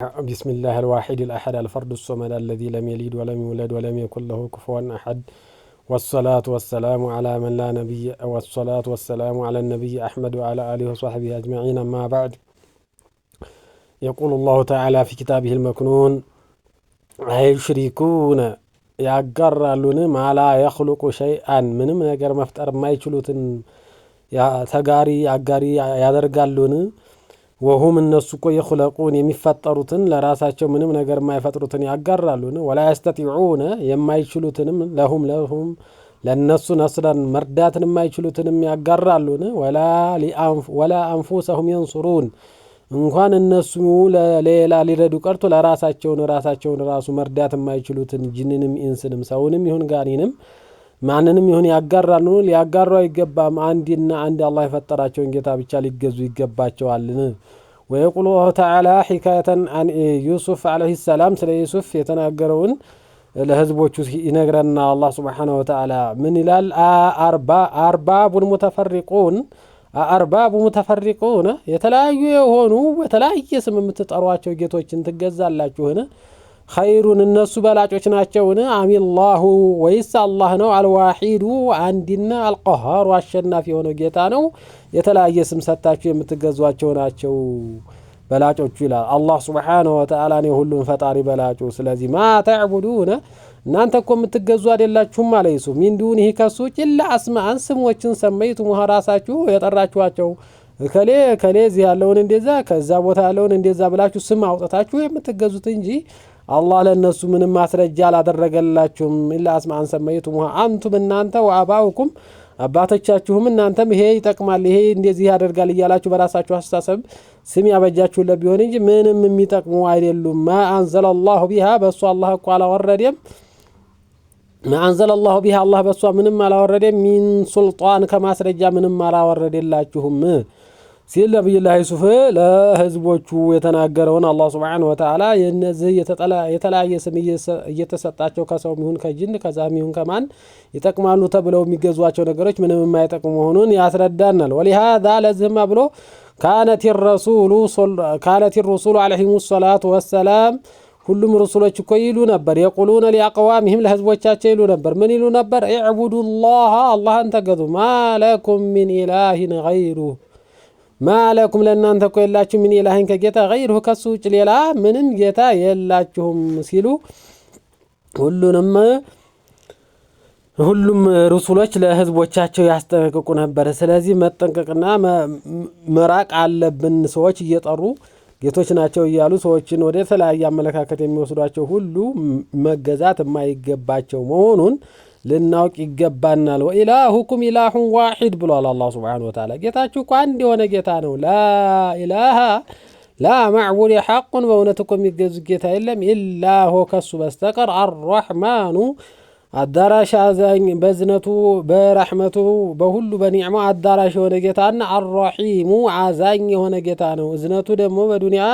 بسم الله الواحد الأحد الفرد الصمد الذي لم يلد ولم يولد ولم يكن له كفوا أحد والصلاة والسلام على من لا نبي والصلاة والسلام على النبي أحمد وعلى آله وصحبه أجمعين. ما بعد، يقول الله تعالى في كتابه المكنون: أيشركون ያጋራሉን ማላ يخلق شيئا ምንም ነገር መፍጠር የማይችሉትን ተጋሪ አጋሪ ያደርጋሉን وهم الناس كو يخلقون يمفطروتن لراساቸው ምንም ነገር የማይፈጥሩትን ያጋራሉን ولا يستطيعون የማይችሉትንም ለهم ለነሱ ነስረን መርዳትን የማይችሉትንም ያጋራሉን ولا انفسهم ينصرون እንኳን እነሱ ለሌላ ሊረዱ ቀርቶ ለራሳቸውን ራሱ መርዳት የማይችሉትን ጂንንም ኢንስንም ሰውንም ይሁን ጋኔንም ማንንም ይሁን ያጋራሉ ሊያጋሩ አይገባም። አንድና አንድ አላህ የፈጠራቸውን ጌታ ብቻ ሊገዙ ይገባቸዋልን። ويقول الله تعالى حكاية عن يوسف عليه السلام ስለ ዩሱፍ የተናገረውን ለህዝቦቹ ይነግረና አላህ Subhanahu Wa Ta'ala ምን ይላል? አርባቡን ሙተፈሪቁን የተለያዩ የሆኑ በተለያየ ስም የምትጠሯቸው ጌቶችን ትገዛላችሁን? خيرون الناس بلاጮች ናቸውን? አሚላሁ ወይስ አላህ ነው? አልዋሂዱ አንድና አልቀሃር አሸናፊ የሆነው ጌታ ነው? የተለያየ ስም ሰጣችሁ የምትገዟቸው ናቸው በላጮቹ ይላል አላህ Subhanahu Wa Ta'ala ነው ሁሉም ፈጣሪ በላጩ። ስለዚህ ማ ተዕቡዱነ እናንተ እኮ የምትገዙ አይደላችሁም አለ ዩሱፍ። ሚን ዱንሂ ከሱ ኢላ አስማአን ስሞችን ሰመይቱ ራሳችሁ የጠራችኋቸው ከሌ እዚህ ያለውን እንደዛ ከዛ ቦታ ያለውን እንደዛ ብላችሁ ስም አውጣታችሁ የምትገዙት እንጂ አላህ ለነሱ ምንም ማስረጃ አላደረገላችሁም። ኢላ አስማአን ሰመይቱ አንቱም እናንተ ወአባኡኩም አባቶቻችሁም እናንተም ይሄ ይጠቅማል ይሄ እንደዚህ ያደርጋል እያላችሁ በራሳችሁ አስተሳሰብ ስም ያበጃችሁለት ቢሆን እንጂ ምንም የሚጠቅሙ አይደሉም። ማ አንዘለላሁ ቢሃ በሱ አላህ እኮ አላወረደም። ማ አንዘለላሁ ቢሃ አላህ በሱ ምንም አላወረደም። ሚን ሱልጣን ከማስረጃ ምንም አላወረደላችሁም ሲል ነብዩላህ ዩሱፍ ለህዝቦቹ የተናገረውን አላህ Subhanahu Wa Ta'ala የነዚህ የተለያየ ስም እየተሰጣቸው ከሰው ይሁን ከጂን ከዛም ይሁን ከማን ይጠቅማሉ ተብለው የሚገዟቸው ነገሮች ምንም የማይጠቅሙ መሆኑን ያስረዳናል። ولهذا ለዚህማ ብሎ كانت الرسول عليهم الصلاة والسلام ሁሉም ረሱሎች እኮ ይሉ ነበር يقولون لأقوامهم ለህዝቦቻቸው ይሉ ነበር ምን ይሉ ነበር? اعبدوا الله አላህን ተገዙ ما لكم من إله غيره ማለኩም ለእናንተ እኮ የላችሁም ምን ኢላህን ከጌታ غيره ከሱ ውጭ ሌላ ምንም ጌታ የላችሁም ሲሉ ሁሉም ረሱሎች ለህዝቦቻቸው ያስጠነቅቁ ነበር። ስለዚህ መጠንቀቅና መራቅ አለብን። ሰዎች እየጠሩ ጌቶች ናቸው እያሉ ሰዎችን ወደ ተለያየ አመለካከት የሚወስዷቸው ሁሉ መገዛት የማይገባቸው መሆኑን ልናውቅ ይገባናል። ወኢላሁኩም ኢላሁን ዋሂድ ብሏል አላህ Subhanahu Wa Ta'ala። ጌታችሁ እኮ አንድ የሆነ ጌታ ነው። ላ ማዕቡድ ሐቁን በእውነት እኮ የሚገዙ ጌታ የለም ኢላሁ ከሱ በስተቀር አርረሕማኑ አዳራሽ አዛኝ በዝነቱ በረሕመቱ በሁሉ በኒዕማው አዳራሽ የሆነ ጌታና አርረሒሙ አዛኝ የሆነ ጌታ ነው። እዝነቱ ደግሞ በዱንያ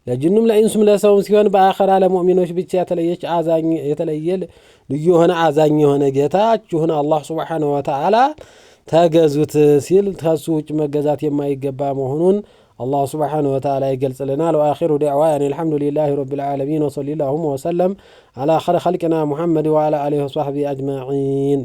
ለጅኑም ለኢንሱም ለሰውም ሲሆን በአኺራ ለሙእሚኖች ብቻ የተለየ ልዩ የሆነ አዛኝ የሆነ ጌታችሁን አላህ Subhanahu Wa Ta'ala ተገዙት ሲል ከሱ ውጭ መገዛት የማይገባ መሆኑን አላህ Subhanahu Wa Ta'ala ይገልጽልናል። ወአኺሩ ዱዓዋና አልሐምዱሊላሂ ረቢል ዓለሚን ወሰለላሁ ወሰለም አላ ኸይሪ ኸልቂና ሙሐመድ ወዐላ አሊሂ ወሰህቢሂ አጅማዒን።